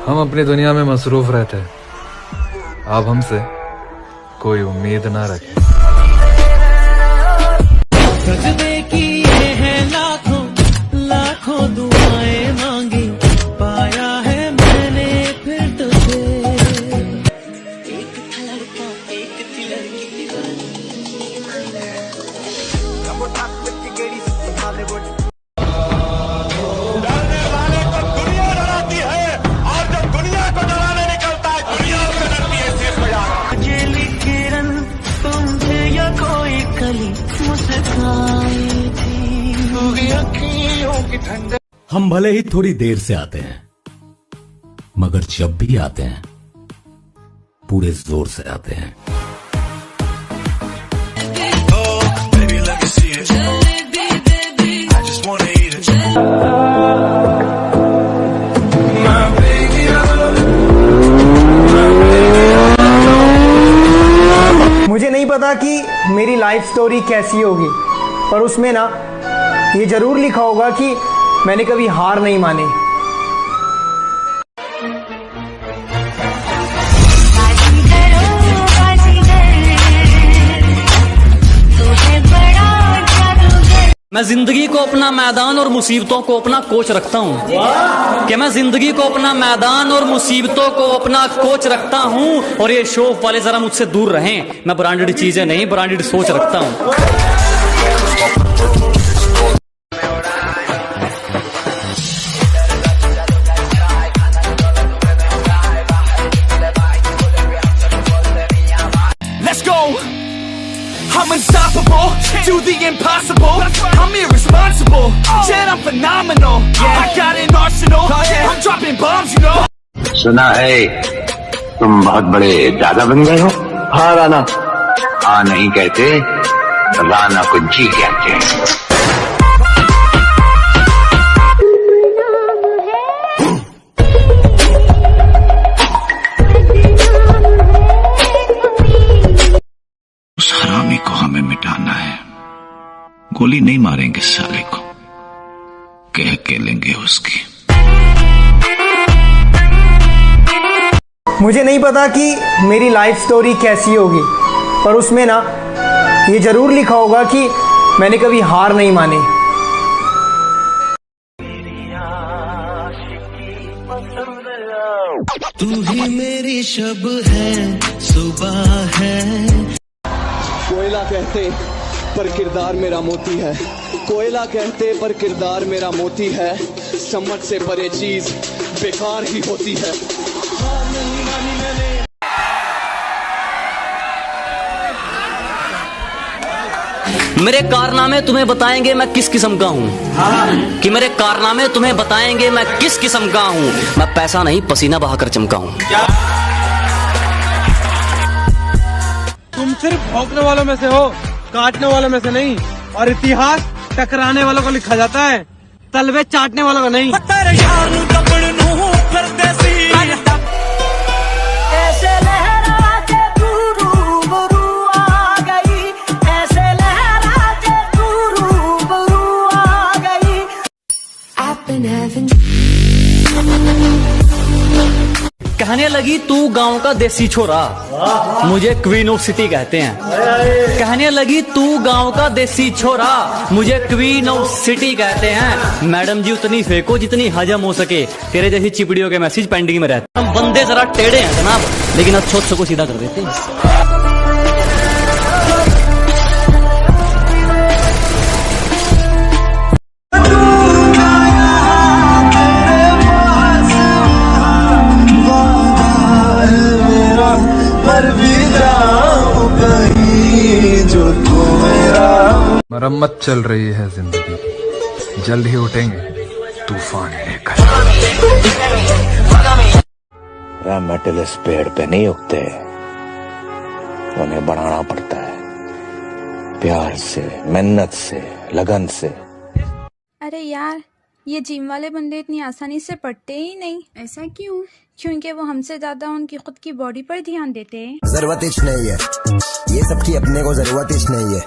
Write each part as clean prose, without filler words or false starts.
हम अपनी दुनिया में मसरूफ रहते हैं, आप हमसे कोई उम्मीद ना रखें। सजदे किए हैं लाखों लाखों दुआएं मांगी, पाया है मैंने फिर तुझे। एक था लड़का एक थी लड़की दीवानी। डरने वाले को दुनिया डराती है, और जब दुनिया को डराने निकलता है दुनिया उससे डरती है। शेष बजा अकेली किरण तुमसे या कोई कली मुस्काई थी, होगी अखियों की ठंडक। हम भले ही थोड़ी देर से आते हैं, मगर जब भी आते हैं पूरे जोर से आते हैं। मुझे नहीं पता कि मेरी लाइफ स्टोरी कैसी होगी, पर उसमें ना ये जरूर लिखा होगा कि मैंने कभी हार नहीं मानी। मैं जिंदगी को अपना मैदान और मुसीबतों को अपना कोच रखता हूँ कि मैं जिंदगी को अपना मैदान और मुसीबतों को अपना कोच रखता हूँ। और ये शौक वाले जरा मुझसे दूर रहें, मैं ब्रांडेड चीजें नहीं ब्रांडेड सोच रखता हूँ। Let's go! I'm unstoppable, do the impossible. I'm irresponsible, shit I'm phenomenal. I got an arsenal, I'm dropping bombs, you know. सुना है तुम बहुत बड़े दादा बन गए हो। हाँ राणा। हाँ नहीं कहते, राणा को जी कहते हैं। उस हरामी को हमें मिटाना है। गोली नहीं मारेंगे साले को, कह के लेंगे उसकी। मुझे नहीं पता कि मेरी लाइफ स्टोरी कैसी होगी, पर उसमें ना ये जरूर लिखा होगा कि मैंने कभी हार नहीं मानी। तू ही मेरी शब है, सुबह है। कोयला कहते पर किरदार मेरा मोती है, कोयला कहते पर किरदार मेरा मोती है। समझ से परे चीज बेकार ही होती है। मेरे कारनामे तुम्हें बताएंगे मैं किस किस्म का हूँ, कि मेरे कारनामे तुम्हें बताएंगे मैं किस किस्म का हूँ। मैं पैसा नहीं पसीना बहाकर चमका हूँ। तुम सिर्फ भौंकने वालों में से हो, काटने वालों में से नहीं। और इतिहास टकराने वालों को लिखा जाता है, तलवे चाटने वालों को नहीं। ऐसे लहरा के तू रूबरू आ गई, ऐसे लहरा के तू रूबरू आ गई। कहने लगी तू गांव का देसी छोरा, मुझे क्वीन ऑफ सिटी कहते हैं। कहने लगी तू गांव का देसी छोरा, मुझे क्वीन ऑफ सिटी कहते हैं। मैडम जी उतनी फेंको जितनी हजम हो सके, तेरे जैसी चिपड़ियों के मैसेज पेंडिंग में रहते। हम बंदे जरा टेढ़े हैं जनाब, लेकिन अच्छों को सीधा कर देते हैं। मरम्मत चल रही है जिंदगी की, जल्द ही उठेंगे तूफान लेकर। मेटल इस पेड़ पे नहीं उगते, उन्हें बनाना पड़ता है प्यार से, मेहनत से, लगन से। अरे यार, ये जिम वाले बंदे इतनी आसानी से पढ़ते ही नहीं। ऐसा क्यों? क्योंकि वो हमसे ज्यादा उनकी खुद की बॉडी पर ध्यान देते हैं। जरूरत ही नहीं है, ये सब की अपने को जरूरत ही नहीं है।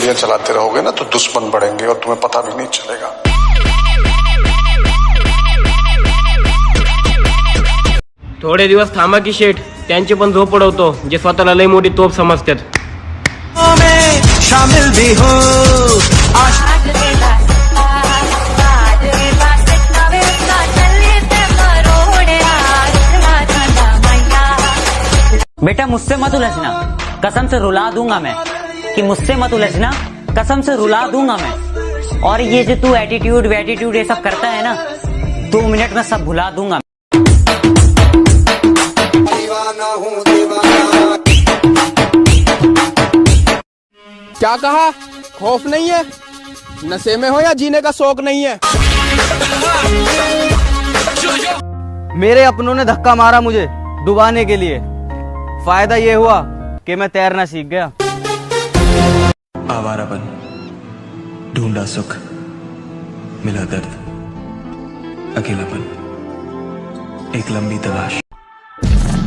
ये चलाते रहोगे ना तो दुश्मन बढ़ेंगे और तुम्हें पता भी नहीं चलेगा। थोडे दिवस थांबा की शेठ, त्यांची पण झोप उडवतो जे स्वतःला लई मोठी तोप समजतात. में शामिल भी हो बेटा मुझसे मत उलझना, कसम से रुला दूंगा मैं, कि मुझसे मत उलझना, कसम से रुला दूंगा मैं. और ये जो तू एटीट्यूड वेटीट्यूड ये सब करता है ना, 2 मिनट में सब भुला दूंगा. क्या कहा? खौफ नहीं है? नशे में हो या जीने का शौक नहीं है? मेरे अपनों ने धक्का मारा मुझे डुबाने के लिए. फायदा ये हुआ कि मैं तैरना सीख गया. आवारापन, ढूंढा सुख, मिला दर्द, अकेलापन, एक लंबी तलाश.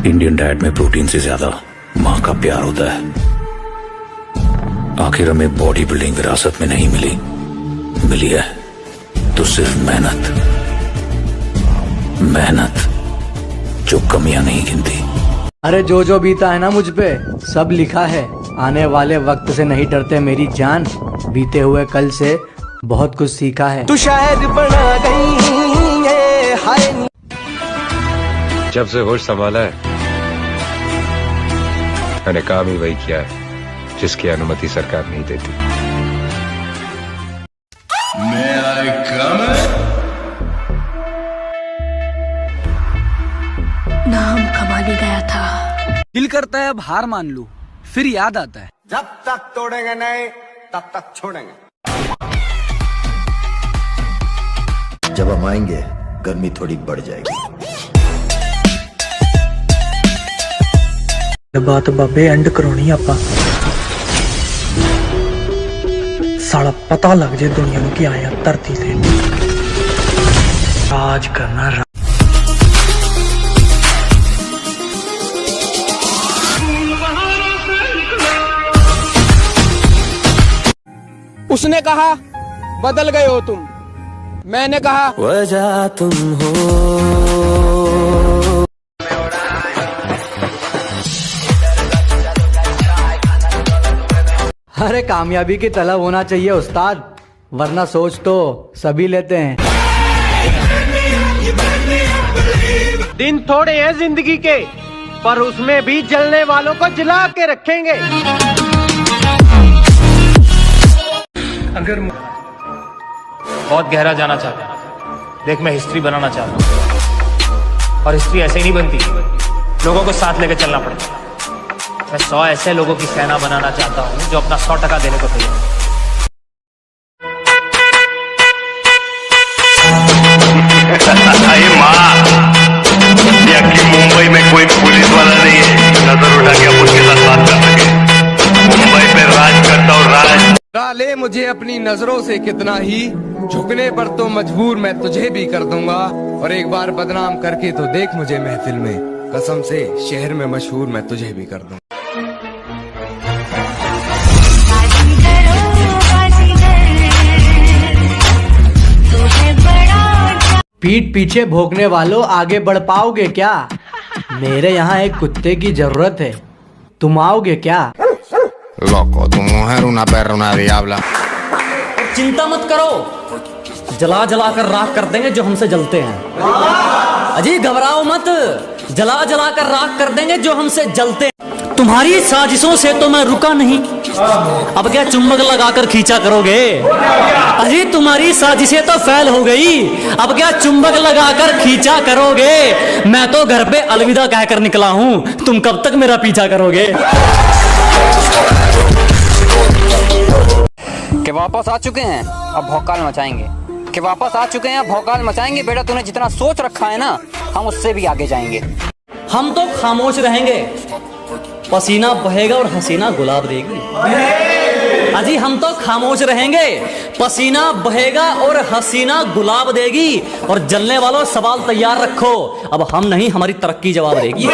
इंडियन डाइट में प्रोटीन से ज्यादा माँ का प्यार होता है. आखिर हमें बॉडी बिल्डिंग विरासत में नहीं मिली है तो सिर्फ मेहनत जो कमियां नहीं गिनती. अरे जो बीता है ना मुझ पे सब लिखा है. आने वाले वक्त से नहीं डरते मेरी जान, बीते हुए कल से बहुत कुछ सीखा है. तू शायद बना गई है हाय. जब से होश संभाला है मैंने काम ही वही किया है जिसकी अनुमति सरकार नहीं देती. नाम कमाली गया था. दिल करता है अब हार मान लूं, फिर याद आता है जब तक तोड़ेंगे नहीं तब तक छोड़ेंगे. जब हम आएंगे गर्मी थोड़ी बढ़ जाएगी. बात बाबे एंड करोनी आपा. साला पता लग जाए दुनिया में कि आया धरती से राज करना. उसने कहा बदल गए हो तुम, मैंने कहा वजह तुम हो. अरे कामयाबी की तलब होना चाहिए उस्ताद, वरना सोच तो सभी लेते हैं. दिन थोड़े हैं जिंदगी के, पर उसमें भी जलने वालों को जला के रखेंगे. अगर बहुत गहरा जाना चाहता हूं, देख मैं हिस्ट्री बनाना चाहता हूं, और हिस्ट्री ऐसे ही नहीं बनती, लोगों को साथ लेकर चलना पड़ता. मैं 100 ऐसे लोगों की सेना बनाना चाहता हूं जो अपना 100% देने को तैयार है. मुंबई में कोई पुलिस वाला नहीं है नजर उठा के आप उसके साथ बात कर सके. मुंबई पे राज करता हूँ राज. डाले मुझे अपनी नजरों से कितना ही, झुकने पर तो मजबूर मैं तुझे भी कर दूंगा. और एक बार बदनाम करके तो देख मुझे महफिल में, कसम से शहर में मशहूर मैं तुझे भी कर दूंगा. पीठ पीछे भोंकने वालों आगे बढ़ पाओगे क्या? मेरे यहाँ एक कुत्ते की जरूरत है, तुम आओगे क्या? Loco, tu mujer una perra, una diabla. चिंता मत करो, जला जला कर राख कर देंगे जो हमसे जलते हैं. अजी घबराओ मत, जला जला कर राख कर देंगे जो हमसे जलते हैं. तुम्हारी साजिशों से तो मैं रुका नहीं, अब क्या चुम्बक लगाकर खींचा करोगे? अजी तुम्हारी साजिशें तो फैल हो गई, अब क्या चुम्बक लगाकर खींचा करोगे? मैं तो घर पे अलविदा कहकर निकला हूँ, तुम कब तक मेरा पीछा करोगे? कि वापस आ चुके हैं अब भौकाल मचाएंगे, कि वापस आ चुके हैं अब भौकाल मचाएंगे. बेटा तूने जितना सोच रखा है ना, हम उससे भी आगे जाएंगे. हम तो खामोश रहेंगे, पसीना बहेगा और हसीना गुलाब देगी. अजी हम तो खामोश रहेंगे, पसीना बहेगा और हसीना गुलाब देगी. और जलने वालों सवाल तैयार रखो, अब हम नहीं हमारी तरक्की जवाब देगी.